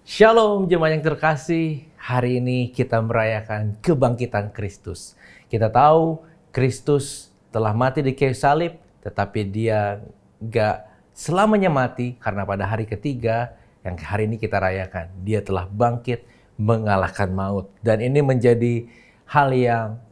Shalom jemaat yang terkasih, hari ini kita merayakan kebangkitan Kristus. Kita tahu Kristus telah mati di kayu salib, tetapi dia gak selamanya mati karena pada hari ketiga yang hari ini kita rayakan, dia telah bangkit mengalahkan maut. Dan ini menjadi hal yang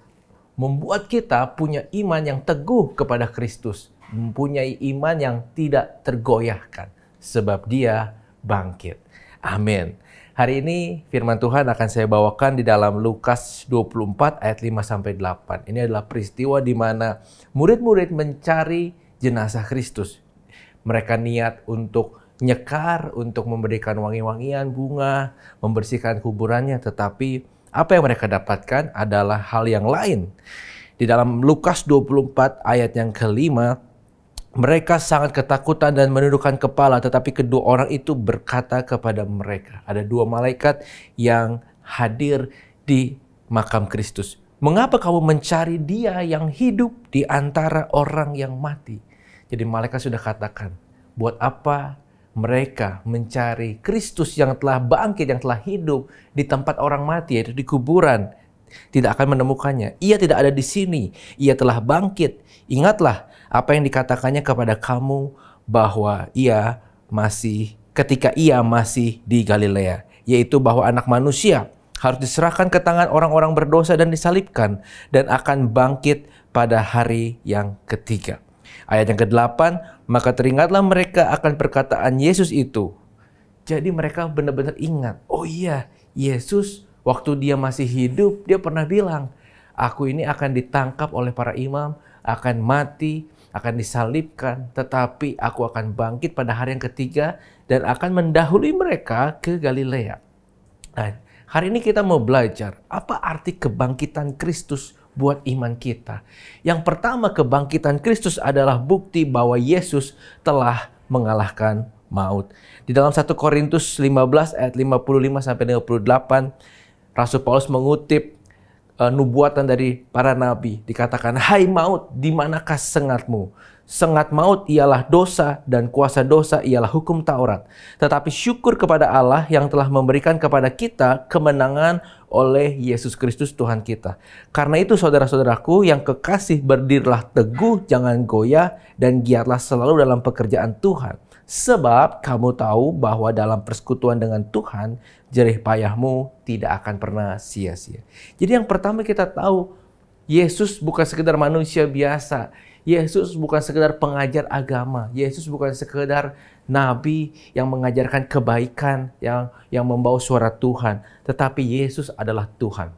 membuat kita punya iman yang teguh kepada Kristus, mempunyai iman yang tidak tergoyahkan, sebab dia bangkit. Amin. Hari ini firman Tuhan akan saya bawakan di dalam Lukas 24 ayat 5-8. Ini adalah peristiwa di mana murid-murid mencari jenazah Kristus. Mereka niat untuk nyekar, untuk memberikan wangi-wangian, bunga, membersihkan kuburannya. Tetapi apa yang mereka dapatkan adalah hal yang lain. Di dalam Lukas 24 ayat yang kelima, mereka sangat ketakutan dan menundukkan kepala, tetapi kedua orang itu berkata kepada mereka. Ada dua malaikat yang hadir di makam Kristus. Mengapa kamu mencari dia yang hidup di antara orang yang mati? Jadi malaikat sudah katakan, buat apa mereka mencari Kristus yang telah bangkit, yang telah hidup di tempat orang mati, yaitu di kuburan. Tidak akan menemukannya. Ia tidak ada di sini. Ia telah bangkit. Ingatlah apa yang dikatakannya kepada kamu bahwa ketika ia masih di Galilea, yaitu bahwa Anak Manusia harus diserahkan ke tangan orang-orang berdosa dan disalibkan dan akan bangkit pada hari yang ketiga. Ayat yang ke-8, maka teringatlah mereka akan perkataan Yesus itu. Jadi mereka benar-benar ingat, oh iya, Yesus waktu dia masih hidup, dia pernah bilang, aku ini akan ditangkap oleh para imam, akan mati, akan disalibkan, tetapi aku akan bangkit pada hari yang ketiga dan akan mendahului mereka ke Galilea. Nah, hari ini kita mau belajar apa arti kebangkitan Kristus buat iman kita. Yang pertama, kebangkitan Kristus adalah bukti bahwa Yesus telah mengalahkan maut. Di dalam 1 Korintus 15 ayat 55-58, Rasul Paulus mengutip nubuatan dari para nabi. Dikatakan, hai maut, di manakah sengatmu? Sengat maut ialah dosa dan kuasa dosa ialah hukum Taurat. Tetapi syukur kepada Allah yang telah memberikan kepada kita kemenangan oleh Yesus Kristus Tuhan kita. Karena itu saudara-saudaraku yang kekasih, berdirilah teguh, jangan goyah, dan giatlah selalu dalam pekerjaan Tuhan. Sebab kamu tahu bahwa dalam persekutuan dengan Tuhan, jerih payahmu tidak akan pernah sia-sia. Jadi yang pertama kita tahu, Yesus bukan sekedar manusia biasa. Yesus bukan sekedar pengajar agama. Yesus bukan sekedar nabi yang mengajarkan kebaikan, yang membawa suara Tuhan. Tetapi Yesus adalah Tuhan.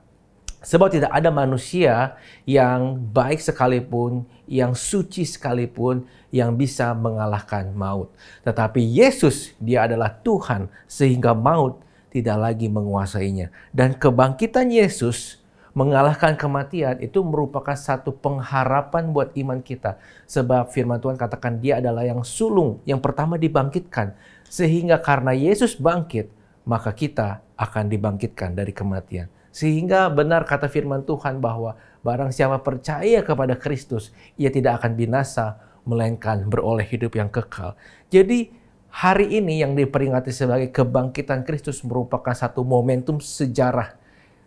Sebab tidak ada manusia yang baik sekalipun, yang suci sekalipun, yang bisa mengalahkan maut. Tetapi Yesus, dia adalah Tuhan, sehingga maut tidak lagi menguasainya. Dan kebangkitan Yesus mengalahkan kematian itu merupakan satu pengharapan buat iman kita. Sebab firman Tuhan katakan dia adalah yang sulung, yang pertama dibangkitkan. Sehingga karena Yesus bangkit, maka kita akan dibangkitkan dari kematian. Sehingga benar kata firman Tuhan bahwa barang siapa percaya kepada Kristus, ia tidak akan binasa, melainkan beroleh hidup yang kekal. Jadi hari ini yang diperingati sebagai kebangkitan Kristus merupakan satu momentum sejarah.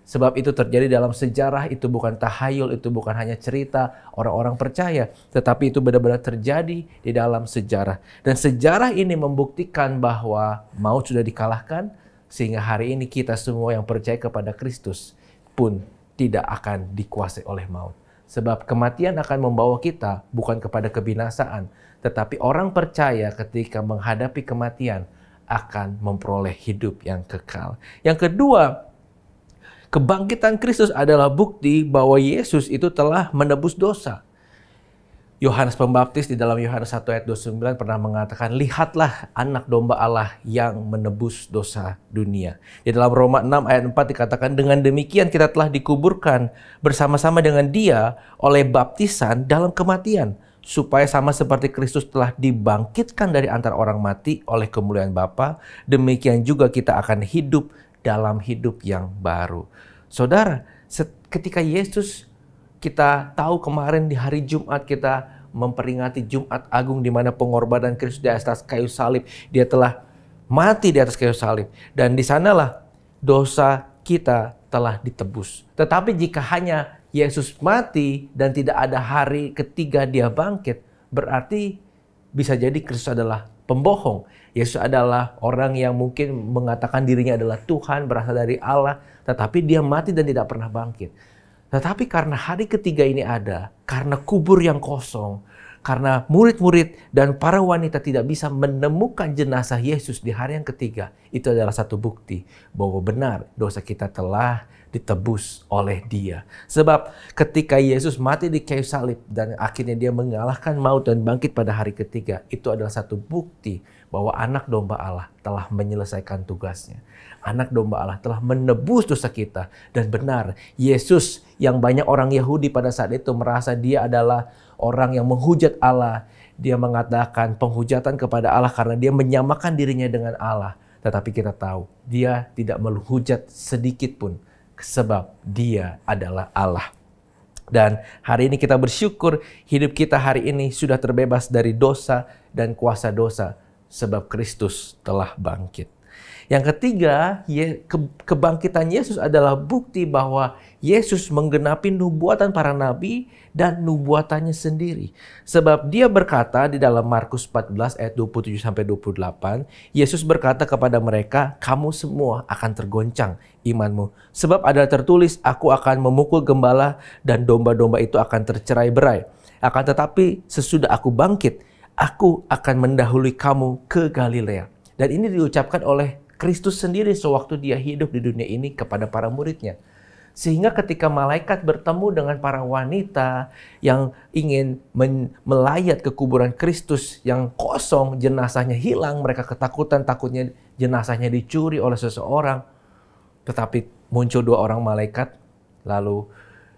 Sebab itu terjadi dalam sejarah, itu bukan tahayul, itu bukan hanya cerita orang-orang percaya. Tetapi itu benar-benar terjadi di dalam sejarah. Dan sejarah ini membuktikan bahwa maut sudah dikalahkan, sehingga hari ini kita semua yang percaya kepada Kristus pun tidak akan dikuasai oleh maut. Sebab kematian akan membawa kita bukan kepada kebinasaan, tetapi orang percaya ketika menghadapi kematian akan memperoleh hidup yang kekal. Yang kedua, kebangkitan Kristus adalah bukti bahwa Yesus itu telah menebus dosa. Yohanes Pembaptis di dalam Yohanes 1 ayat 29 pernah mengatakan, lihatlah anak domba Allah yang menebus dosa dunia. Di dalam Roma 6 ayat 4 dikatakan, dengan demikian kita telah dikuburkan bersama-sama dengan dia oleh baptisan dalam kematian, supaya sama seperti Kristus telah dibangkitkan dari antara orang mati oleh kemuliaan Bapa, demikian juga kita akan hidup dalam hidup yang baru. Saudara, ketika Yesus, kita tahu kemarin di hari Jumat kita memperingati Jumat Agung di mana pengorbanan Kristus di atas kayu salib. Dia telah mati di atas kayu salib. Dan di sanalah dosa kita telah ditebus. Tetapi jika hanya Yesus mati dan tidak ada hari ketiga dia bangkit, berarti bisa jadi Kristus adalah pembohong. Yesus adalah orang yang mungkin mengatakan dirinya adalah Tuhan, berasal dari Allah, tetapi dia mati dan tidak pernah bangkit. Tetapi karena hari ketiga ini ada, karena kubur yang kosong, karena murid-murid dan para wanita tidak bisa menemukan jenazah Yesus di hari yang ketiga, itu adalah satu bukti bahwa benar dosa kita telah ditebus oleh Dia. Sebab ketika Yesus mati di kayu salib dan akhirnya Dia mengalahkan maut dan bangkit pada hari ketiga, itu adalah satu bukti bahwa anak domba Allah telah menyelesaikan tugasnya. Anak domba Allah telah menebus dosa kita. Dan benar, Yesus yang banyak orang Yahudi pada saat itu merasa Dia adalah orang yang menghujat Allah. Dia mengatakan penghujatan kepada Allah karena Dia menyamakan dirinya dengan Allah. Tetapi kita tahu, Dia tidak menghujat sedikit pun. Sebab Dia adalah Allah. Dan hari ini kita bersyukur hidup kita hari ini sudah terbebas dari dosa dan kuasa dosa. Sebab Kristus telah bangkit. Yang ketiga, kebangkitan Yesus adalah bukti bahwa Yesus menggenapi nubuatan para nabi dan nubuatannya sendiri. Sebab Dia berkata di dalam Markus 14 ayat 27-28, Yesus berkata kepada mereka, "Kamu semua akan tergoncang imanmu. Sebab ada tertulis, aku akan memukul gembala dan domba-domba itu akan tercerai-berai. Akan tetapi sesudah aku bangkit, aku akan mendahului kamu ke Galilea." Dan ini diucapkan oleh Kristus sendiri sewaktu Dia hidup di dunia ini kepada para muridnya. Sehingga ketika malaikat bertemu dengan para wanita yang ingin melayat ke kuburan Kristus yang kosong, jenazahnya hilang, mereka ketakutan, takutnya jenazahnya dicuri oleh seseorang. Tetapi muncul dua orang malaikat, lalu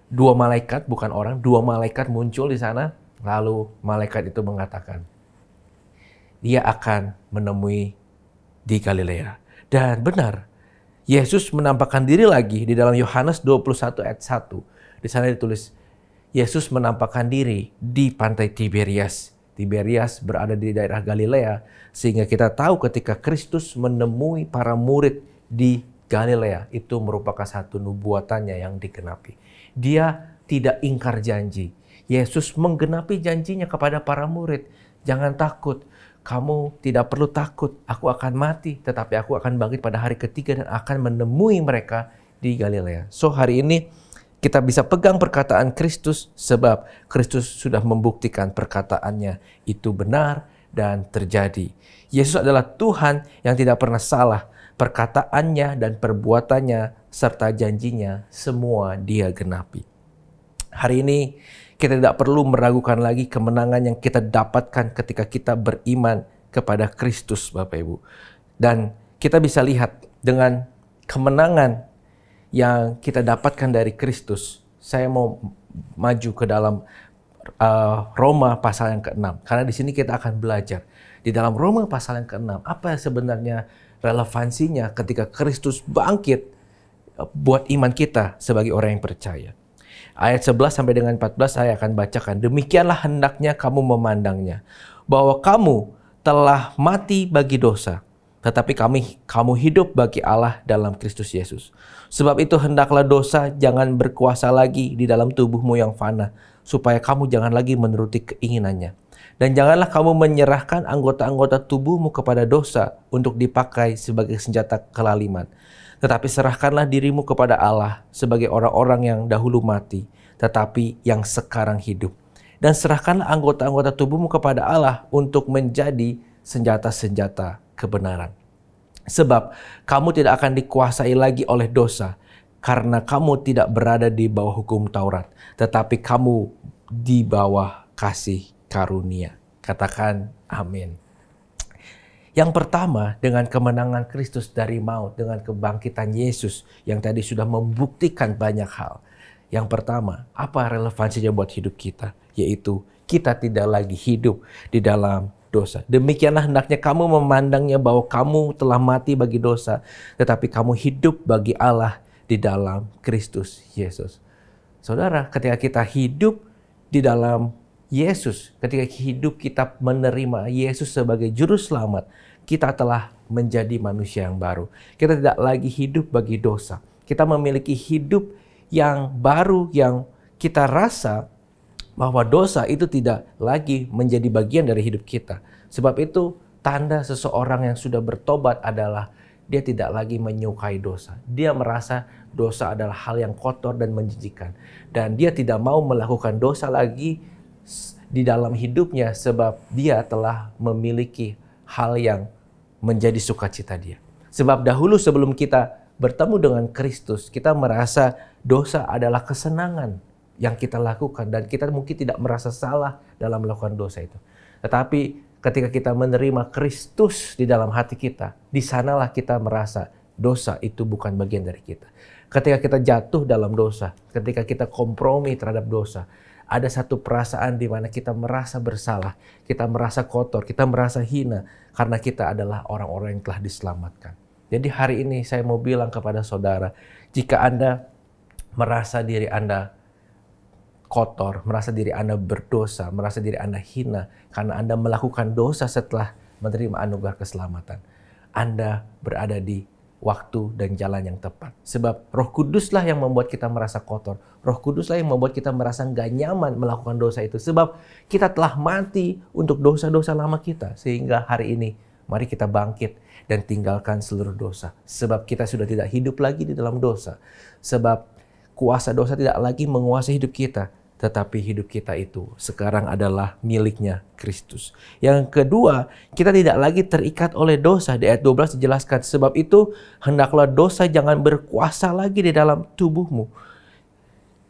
dua malaikat, bukan orang, dua malaikat muncul di sana. Lalu malaikat itu mengatakan, Dia akan menemui di Galilea. Dan benar, Yesus menampakkan diri lagi di dalam Yohanes 21 ayat 1. Di sana ditulis, Yesus menampakkan diri di pantai Tiberias. Tiberias berada di daerah Galilea, sehingga kita tahu ketika Kristus menemui para murid di Galilea, itu merupakan satu nubuatannya yang digenapi. Dia tidak ingkar janji. Yesus menggenapi janjinya kepada para murid. Jangan takut. Kamu tidak perlu takut, aku akan mati, tetapi aku akan bangkit pada hari ketiga dan akan menemui mereka di Galilea. So hari ini kita bisa pegang perkataan Kristus sebab Kristus sudah membuktikan perkataannya itu benar dan terjadi. Yesus adalah Tuhan yang tidak pernah salah. Perkataannya dan perbuatannya serta janjinya semua Dia genapi. Hari ini kita tidak perlu meragukan lagi kemenangan yang kita dapatkan ketika kita beriman kepada Kristus, Bapak Ibu. Dan kita bisa lihat dengan kemenangan yang kita dapatkan dari Kristus. Saya mau maju ke dalam Roma pasal yang ke-6. Karena di sini kita akan belajar. Di dalam Roma pasal yang ke-6, apa sebenarnya relevansinya ketika Kristus bangkit buat iman kita sebagai orang yang percaya. Ayat 11 sampai dengan 14 saya akan bacakan. Demikianlah hendaknya kamu memandangnya, bahwa kamu telah mati bagi dosa, tetapi kamu hidup bagi Allah dalam Kristus Yesus. Sebab itu hendaklah dosa jangan berkuasa lagi di dalam tubuhmu yang fana, supaya kamu jangan lagi menuruti keinginannya. Dan janganlah kamu menyerahkan anggota-anggota tubuhmu kepada dosa untuk dipakai sebagai senjata kelaliman. Tetapi serahkanlah dirimu kepada Allah sebagai orang-orang yang dahulu mati, tetapi yang sekarang hidup. Dan serahkanlah anggota-anggota tubuhmu kepada Allah untuk menjadi senjata-senjata kebenaran. Sebab kamu tidak akan dikuasai lagi oleh dosa, karena kamu tidak berada di bawah hukum Taurat, tetapi kamu di bawah kasih karunia. Katakan amin. Yang pertama, dengan kemenangan Kristus dari maut, dengan kebangkitan Yesus yang tadi sudah membuktikan banyak hal. Yang pertama, apa relevansinya buat hidup kita? Yaitu kita tidak lagi hidup di dalam dosa. Demikianlah hendaknya kamu memandangnya bahwa kamu telah mati bagi dosa, tetapi kamu hidup bagi Allah di dalam Kristus Yesus. Saudara, ketika kita hidup di dalam Yesus, ketika hidup kita menerima Yesus sebagai juru selamat, kita telah menjadi manusia yang baru. Kita tidak lagi hidup bagi dosa. Kita memiliki hidup yang baru yang kita rasa bahwa dosa itu tidak lagi menjadi bagian dari hidup kita. Sebab itu tanda seseorang yang sudah bertobat adalah dia tidak lagi menyukai dosa. Dia merasa dosa adalah hal yang kotor dan menjijikan. Dan dia tidak mau melakukan dosa lagi di dalam hidupnya sebab dia telah memiliki hal yang menjadi sukacita dia. Sebab dahulu sebelum kita bertemu dengan Kristus, kita merasa dosa adalah kesenangan yang kita lakukan dan kita mungkin tidak merasa salah dalam melakukan dosa itu. Tetapi ketika kita menerima Kristus di dalam hati kita, di sanalah kita merasa dosa itu bukan bagian dari kita. Ketika kita jatuh dalam dosa, ketika kita kompromi terhadap dosa, ada satu perasaan di mana kita merasa bersalah, kita merasa kotor, kita merasa hina karena kita adalah orang-orang yang telah diselamatkan. Jadi hari ini saya mau bilang kepada saudara, jika Anda merasa diri Anda kotor, merasa diri Anda berdosa, merasa diri Anda hina karena Anda melakukan dosa setelah menerima anugerah keselamatan, Anda berada di waktu dan jalan yang tepat. Sebab Roh Kuduslah yang membuat kita merasa kotor. Roh Kuduslah yang membuat kita merasa gak nyaman melakukan dosa itu. Sebab kita telah mati untuk dosa-dosa lama kita. Sehingga hari ini mari kita bangkit dan tinggalkan seluruh dosa. Sebab kita sudah tidak hidup lagi di dalam dosa. Sebab kuasa dosa tidak lagi menguasai hidup kita. Tetapi hidup kita itu sekarang adalah miliknya Kristus. Yang kedua, kita tidak lagi terikat oleh dosa. Di ayat 12 dijelaskan, sebab itu hendaklah dosa jangan berkuasa lagi di dalam tubuhmu.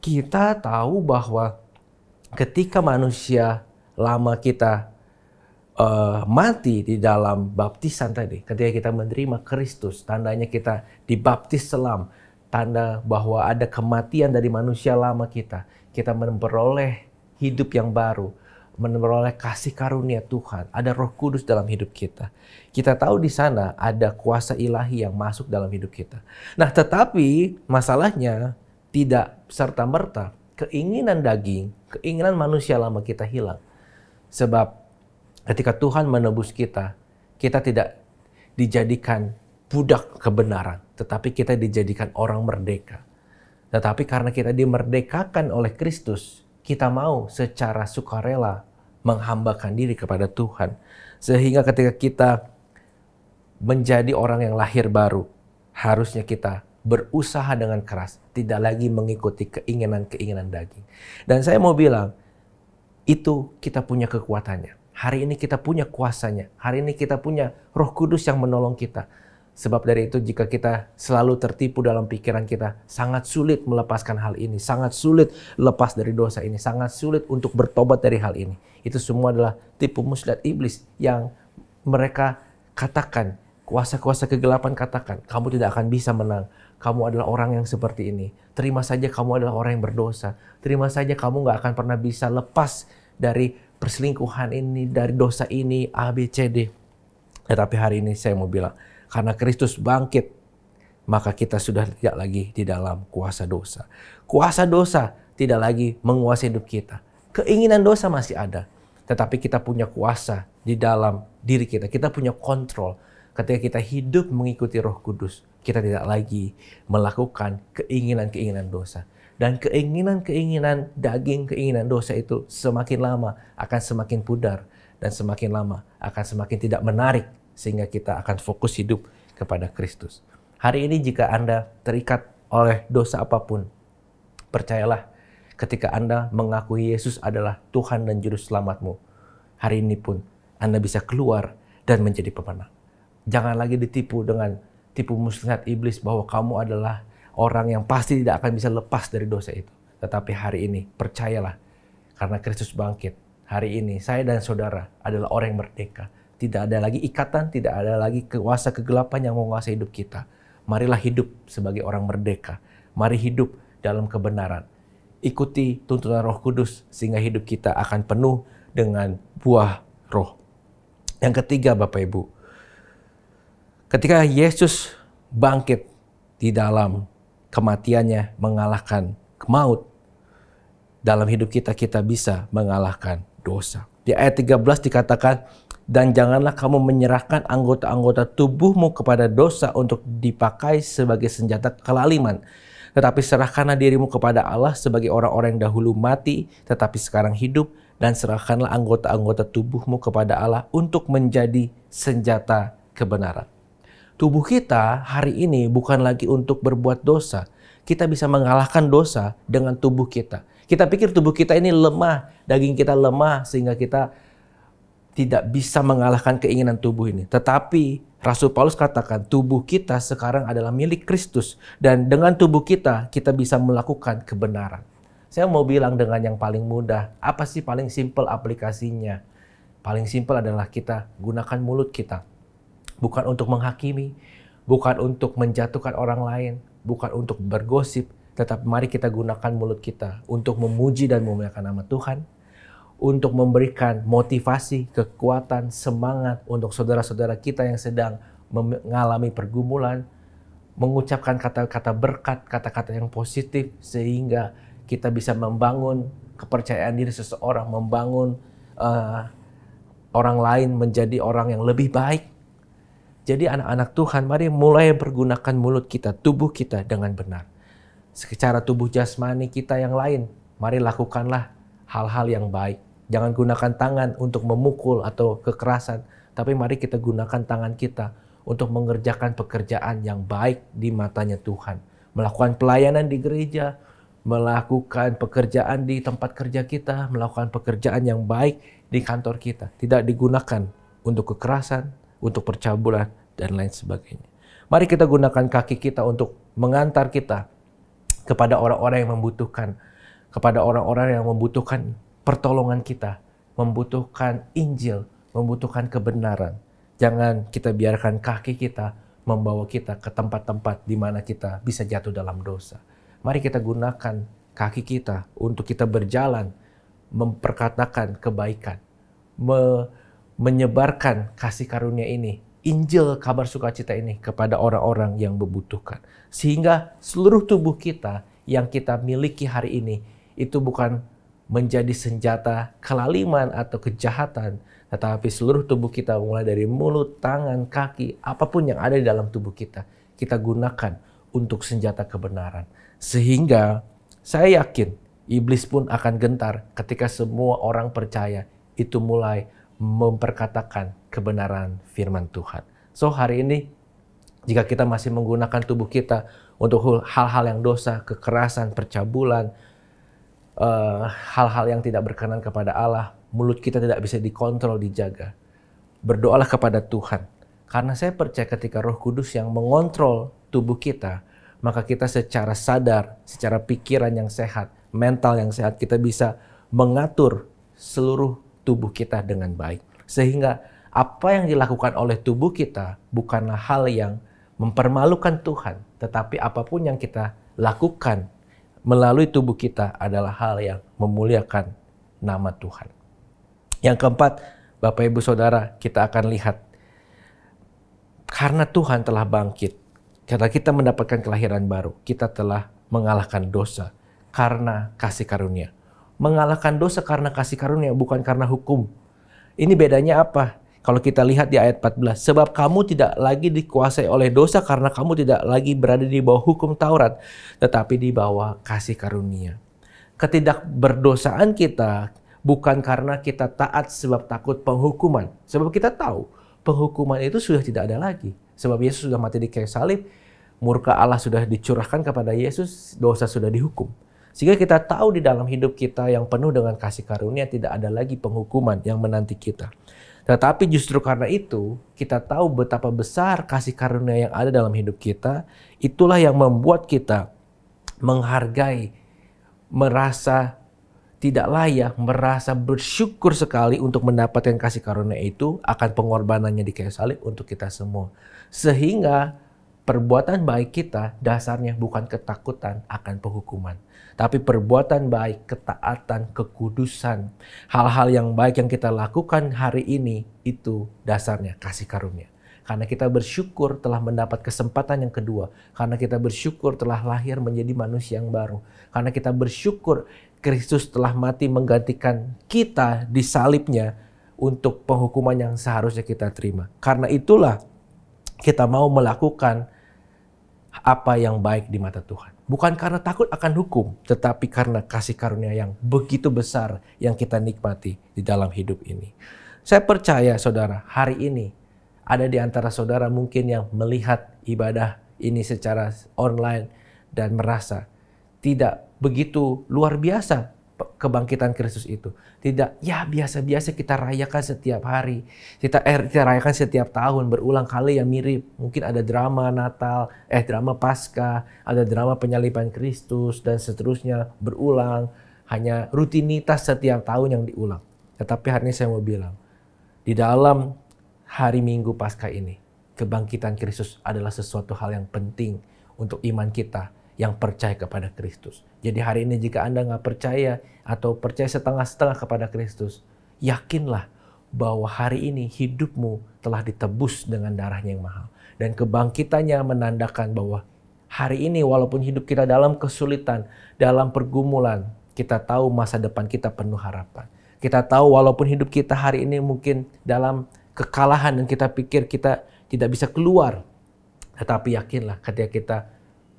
Kita tahu bahwa ketika manusia lama kita mati di dalam baptisan tadi, ketika kita menerima Kristus, tandanya kita dibaptis selam, tanda bahwa ada kematian dari manusia lama kita. Kita memperoleh hidup yang baru, memperoleh kasih karunia Tuhan, ada Roh Kudus dalam hidup kita. Kita tahu di sana ada kuasa ilahi yang masuk dalam hidup kita. Nah, tetapi masalahnya tidak serta-merta keinginan daging, keinginan manusia lama kita hilang. Sebab ketika Tuhan menebus kita, kita tidak dijadikan budak kebenaran, tetapi kita dijadikan orang merdeka. Tetapi karena kita dimerdekakan oleh Kristus, kita mau secara sukarela menghambakan diri kepada Tuhan. Sehingga ketika kita menjadi orang yang lahir baru, harusnya kita berusaha dengan keras, tidak lagi mengikuti keinginan-keinginan daging. Dan saya mau bilang, itu kita punya kekuatannya. Hari ini kita punya kuasanya. Hari ini kita punya Roh Kudus yang menolong kita. Sebab dari itu jika kita selalu tertipu dalam pikiran kita, sangat sulit melepaskan hal ini, sangat sulit lepas dari dosa ini, sangat sulit untuk bertobat dari hal ini. Itu semua adalah tipu muslihat iblis yang mereka katakan, kuasa-kuasa kegelapan katakan, kamu tidak akan bisa menang. Kamu adalah orang yang seperti ini. Terima saja kamu adalah orang yang berdosa. Terima saja kamu gak akan pernah bisa lepas dari perselingkuhan ini, dari dosa ini, A, B, C, D. Tetapi hari ini saya mau bilang, karena Kristus bangkit, maka kita sudah tidak lagi di dalam kuasa dosa. Kuasa dosa tidak lagi menguasai hidup kita. Keinginan dosa masih ada, tetapi kita punya kuasa di dalam diri kita. Kita punya kontrol. Ketika kita hidup mengikuti Roh Kudus, kita tidak lagi melakukan keinginan-keinginan dosa. Dan keinginan-keinginan daging, keinginan dosa itu semakin lama akan semakin pudar. Dan semakin lama akan semakin tidak menarik. Sehingga kita akan fokus hidup kepada Kristus. Hari ini jika Anda terikat oleh dosa apapun, percayalah ketika Anda mengakui Yesus adalah Tuhan dan Juru Selamatmu, hari ini pun Anda bisa keluar dan menjadi pemenang. Jangan lagi ditipu dengan tipu muslihat iblis bahwa kamu adalah orang yang pasti tidak akan bisa lepas dari dosa itu. Tetapi hari ini percayalah, karena Kristus bangkit, hari ini saya dan saudara adalah orang yang merdeka. Tidak ada lagi ikatan, tidak ada lagi kuasa kegelapan yang menguasai hidup kita. Marilah hidup sebagai orang merdeka. Mari hidup dalam kebenaran. Ikuti tuntunan Roh Kudus sehingga hidup kita akan penuh dengan buah roh. Yang ketiga, Bapak Ibu. Ketika Yesus bangkit di dalam kematiannya mengalahkan maut, dalam hidup kita, kita bisa mengalahkan dosa. Di ayat 13 dikatakan, Dan janganlah kamu menyerahkan anggota-anggota tubuhmu kepada dosa untuk dipakai sebagai senjata kelaliman. Tetapi serahkanlah dirimu kepada Allah sebagai orang-orang yang dahulu mati, tetapi sekarang hidup. Dan serahkanlah anggota-anggota tubuhmu kepada Allah untuk menjadi senjata kebenaran. Tubuh kita hari ini bukan lagi untuk berbuat dosa. Kita bisa mengalahkan dosa dengan tubuh kita. Kita pikir tubuh kita ini lemah, daging kita lemah sehingga kita tidak bisa mengalahkan keinginan tubuh ini. Tetapi Rasul Paulus katakan tubuh kita sekarang adalah milik Kristus. Dan dengan tubuh kita, kita bisa melakukan kebenaran. Saya mau bilang dengan yang paling mudah, apa sih paling simpel aplikasinya? Paling simpel adalah kita gunakan mulut kita. Bukan untuk menghakimi, bukan untuk menjatuhkan orang lain, bukan untuk bergosip. Tetapi mari kita gunakan mulut kita untuk memuji dan memuliakan nama Tuhan. Untuk memberikan motivasi, kekuatan, semangat untuk saudara-saudara kita yang sedang mengalami pergumulan, mengucapkan kata-kata berkat, kata-kata yang positif, sehingga kita bisa membangun kepercayaan diri seseorang, membangun orang lain menjadi orang yang lebih baik. Jadi anak-anak Tuhan, mari mulai pergunakan mulut kita, tubuh kita dengan benar. Secara tubuh jasmani kita yang lain, mari lakukanlah hal-hal yang baik. Jangan gunakan tangan untuk memukul atau kekerasan, tapi mari kita gunakan tangan kita untuk mengerjakan pekerjaan yang baik di matanya Tuhan. Melakukan pelayanan di gereja, melakukan pekerjaan di tempat kerja kita, melakukan pekerjaan yang baik di kantor kita. Tidak digunakan untuk kekerasan, untuk percabulan, dan lain sebagainya. Mari kita gunakan kaki kita untuk mengantar kita kepada orang-orang yang membutuhkan, kepada orang-orang yang membutuhkan pertolongan kita, membutuhkan Injil, membutuhkan kebenaran. Jangan kita biarkan kaki kita membawa kita ke tempat-tempat di mana kita bisa jatuh dalam dosa. Mari kita gunakan kaki kita untuk kita berjalan, memperkatakan kebaikan, menyebarkan kasih karunia ini, Injil kabar sukacita ini kepada orang-orang yang membutuhkan. Sehingga seluruh tubuh kita yang kita miliki hari ini itu bukan menjadi senjata kelaliman atau kejahatan, tetapi seluruh tubuh kita mulai dari mulut, tangan, kaki, apapun yang ada di dalam tubuh kita gunakan untuk senjata kebenaran. Sehingga saya yakin iblis pun akan gentar ketika semua orang percaya itu mulai memperkatakan kebenaran firman Tuhan. So hari ini jika kita masih menggunakan tubuh kita untuk hal-hal yang dosa, kekerasan, percabulan, hal-hal yang tidak berkenan kepada Allah, mulut kita tidak bisa dikontrol, dijaga. Berdoalah kepada Tuhan. Karena saya percaya ketika Roh Kudus yang mengontrol tubuh kita, maka kita secara sadar, secara pikiran yang sehat, mental yang sehat, kita bisa mengatur seluruh tubuh kita dengan baik. Sehingga apa yang dilakukan oleh tubuh kita bukanlah hal yang mempermalukan Tuhan, tetapi apapun yang kita lakukan melalui tubuh kita adalah hal yang memuliakan nama Tuhan. Yang keempat, Bapak Ibu Saudara, kita akan lihat karena Tuhan telah bangkit, karena kita mendapatkan kelahiran baru, kita telah mengalahkan dosa karena kasih karunia. Mengalahkan dosa karena kasih karunia, bukan karena hukum. Ini bedanya apa? Kalau kita lihat di ayat 14, sebab kamu tidak lagi dikuasai oleh dosa karena kamu tidak lagi berada di bawah hukum Taurat, tetapi di bawah kasih karunia. Ketidakberdosaan kita bukan karena kita taat sebab takut penghukuman. Sebab kita tahu penghukuman itu sudah tidak ada lagi. Sebab Yesus sudah mati di kayu salib, murka Allah sudah dicurahkan kepada Yesus, dosa sudah dihukum. Sehingga kita tahu di dalam hidup kita yang penuh dengan kasih karunia tidak ada lagi penghukuman yang menanti kita. Tetapi justru karena itu, kita tahu betapa besar kasih karunia yang ada dalam hidup kita. Itulah yang membuat kita menghargai, merasa tidak layak, merasa bersyukur sekali untuk mendapatkan kasih karunia itu akan pengorbanannya di kayu salib untuk kita semua. Sehingga perbuatan baik kita dasarnya bukan ketakutan akan penghukuman. Tapi perbuatan baik, ketaatan, kekudusan, hal-hal yang baik yang kita lakukan hari ini itu dasarnya kasih karunia. Karena kita bersyukur telah mendapat kesempatan yang kedua. Karena kita bersyukur telah lahir menjadi manusia yang baru. Karena kita bersyukur Kristus telah mati menggantikan kita di salibnya untuk penghukuman yang seharusnya kita terima. Karena itulah kita mau melakukan apa yang baik di mata Tuhan. Bukan karena takut akan hukum, tetapi karena kasih karunia yang begitu besar yang kita nikmati di dalam hidup ini. Saya percaya saudara, hari ini ada di antara saudara mungkin yang melihat ibadah ini secara online dan merasa tidak begitu luar biasa kebangkitan Kristus itu. Tidak, ya biasa-biasa kita rayakan setiap hari. Kita rayakan setiap tahun, berulang kali yang mirip. Mungkin ada drama Natal, drama Paskah, ada drama penyaliban Kristus, dan seterusnya berulang. Hanya rutinitas setiap tahun yang diulang. Tetapi hari ini saya mau bilang, di dalam hari Minggu Paskah ini, kebangkitan Kristus adalah sesuatu hal yang penting untuk iman kita yang percaya kepada Kristus. Jadi hari ini jika Anda nggak percaya atau percaya setengah-setengah kepada Kristus, yakinlah bahwa hari ini hidupmu telah ditebus dengan darahnya yang mahal. Dan kebangkitannya menandakan bahwa hari ini walaupun hidup kita dalam kesulitan, dalam pergumulan, kita tahu masa depan kita penuh harapan. Kita tahu walaupun hidup kita hari ini mungkin dalam kekalahan dan kita pikir kita tidak bisa keluar. Tetapi yakinlah ketika kita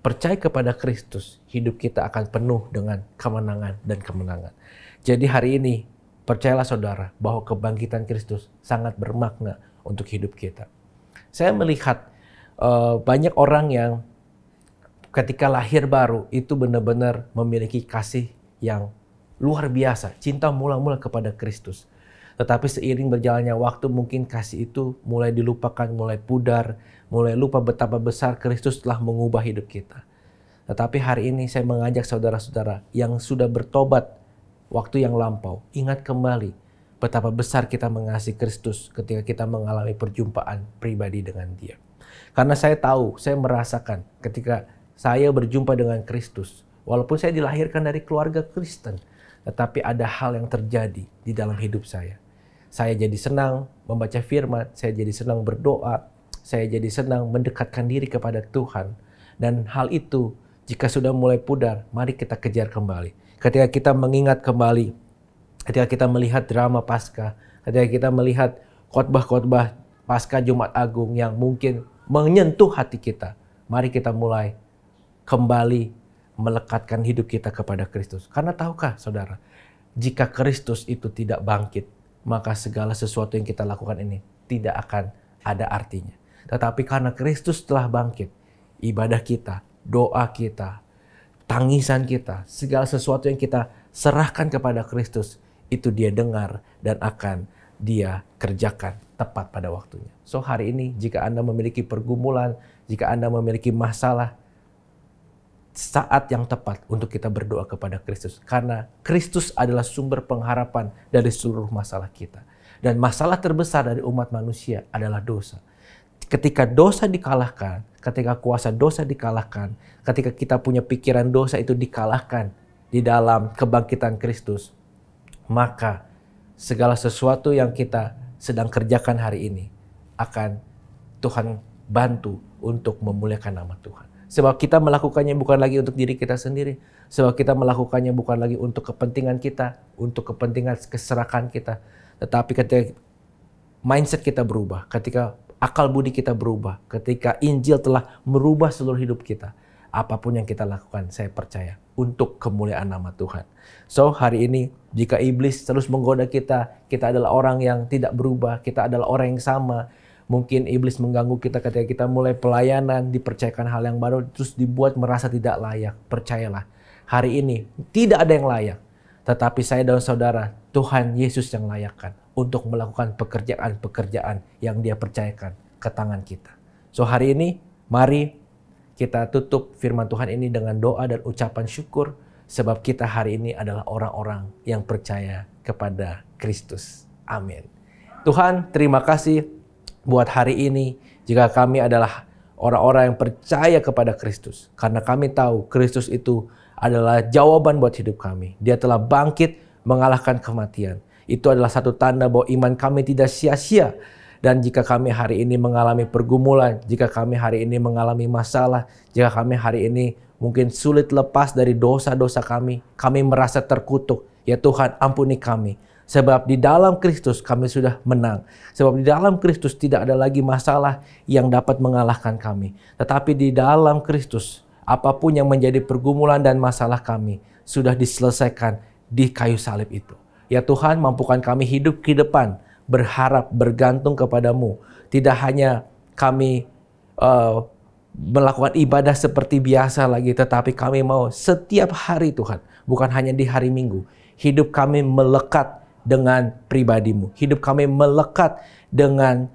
percaya kepada Kristus, hidup kita akan penuh dengan kemenangan dan kemenangan. Jadi hari ini, percayalah saudara bahwa kebangkitan Kristus sangat bermakna untuk hidup kita. Saya melihat banyak orang yang ketika lahir baru itu benar-benar memiliki kasih yang luar biasa, cinta mula-mula kepada Kristus. Tetapi seiring berjalannya waktu mungkin kasih itu mulai dilupakan, mulai pudar, mulai lupa betapa besar Kristus telah mengubah hidup kita. Tetapi hari ini saya mengajak saudara-saudara yang sudah bertobat waktu yang lampau, ingat kembali betapa besar kita mengasihi Kristus ketika kita mengalami perjumpaan pribadi dengan Dia. Karena saya tahu, saya merasakan ketika saya berjumpa dengan Kristus, walaupun saya dilahirkan dari keluarga Kristen, tetapi ada hal yang terjadi di dalam hidup saya. Saya jadi senang membaca firman, saya jadi senang berdoa, saya jadi senang mendekatkan diri kepada Tuhan. Dan hal itu jika sudah mulai pudar, mari kita kejar kembali. Ketika kita mengingat kembali, ketika kita melihat drama Paskah, ketika kita melihat khotbah-khotbah Paskah Jumat Agung yang mungkin menyentuh hati kita, mari kita mulai kembali melekatkan hidup kita kepada Kristus. Karena tahukah saudara, jika Kristus itu tidak bangkit, maka segala sesuatu yang kita lakukan ini tidak akan ada artinya. Tetapi karena Kristus telah bangkit, ibadah kita, doa kita, tangisan kita, segala sesuatu yang kita serahkan kepada Kristus, itu Dia dengar dan akan Dia kerjakan tepat pada waktunya. So hari ini jika Anda memiliki pergumulan, jika Anda memiliki masalah, saat yang tepat untuk kita berdoa kepada Kristus. Karena Kristus adalah sumber pengharapan dari seluruh masalah kita. Dan masalah terbesar dari umat manusia adalah dosa. Ketika dosa dikalahkan, ketika kuasa dosa dikalahkan, ketika kita punya pikiran dosa itu dikalahkan di dalam kebangkitan Kristus, maka segala sesuatu yang kita sedang kerjakan hari ini akan Tuhan bantu untuk memuliakan nama Tuhan. Sebab kita melakukannya bukan lagi untuk diri kita sendiri. Sebab kita melakukannya bukan lagi untuk kepentingan kita, untuk kepentingan keserakan kita. Tetapi ketika mindset kita berubah, ketika akal budi kita berubah, ketika Injil telah merubah seluruh hidup kita, apapun yang kita lakukan, saya percaya, untuk kemuliaan nama Tuhan. So, hari ini, jika iblis terus menggoda kita adalah orang yang tidak berubah, kita adalah orang yang sama. Mungkin iblis mengganggu kita ketika kita mulai pelayanan, dipercayakan hal yang baru, terus dibuat merasa tidak layak. Percayalah, hari ini tidak ada yang layak. Tetapi saya dan saudara, Tuhan Yesus yang layakkan untuk melakukan pekerjaan-pekerjaan yang Dia percayakan ke tangan kita. So hari ini, mari kita tutup firman Tuhan ini dengan doa dan ucapan syukur. Sebab kita hari ini adalah orang-orang yang percaya kepada Kristus. Amin. Tuhan, terima kasih buat hari ini, jika kami adalah orang-orang yang percaya kepada Kristus. Karena kami tahu Kristus itu adalah jawaban buat hidup kami. Dia telah bangkit mengalahkan kematian. Itu adalah satu tanda bahwa iman kami tidak sia-sia. Dan jika kami hari ini mengalami pergumulan, jika kami hari ini mengalami masalah, jika kami hari ini mungkin sulit lepas dari dosa-dosa kami merasa terkutuk. Ya Tuhan, ampuni kami. Sebab di dalam Kristus kami sudah menang. Sebab di dalam Kristus tidak ada lagi masalah yang dapat mengalahkan kami. Tetapi di dalam Kristus, apapun yang menjadi pergumulan dan masalah kami sudah diselesaikan di kayu salib itu. Ya Tuhan, mampukan kami hidup ke depan, berharap, bergantung kepadamu. Tidak hanya kami melakukan ibadah seperti biasa lagi, tetapi kami mau setiap hari Tuhan, bukan hanya di hari Minggu, hidup kami melekat dengan pribadimu, hidup kami melekat dengan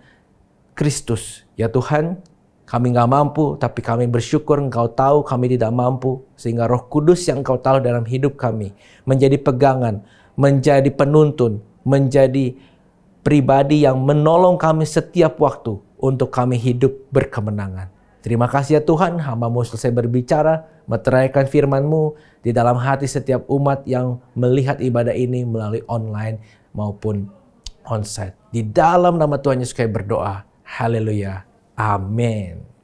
Kristus. Ya Tuhan, kami nggak mampu, tapi kami bersyukur Engkau tahu kami tidak mampu, sehingga Roh Kudus yang Engkau taruh dalam hidup kami menjadi pegangan, menjadi penuntun, menjadi pribadi yang menolong kami setiap waktu untuk kami hidup berkemenangan. Terima kasih ya Tuhan, hamba-Mu selesai berbicara, meteraikan firman-Mu di dalam hati setiap umat yang melihat ibadah ini melalui online maupun onsite. Di dalam nama Tuhan Yesus kami berdoa. Haleluya. Amin.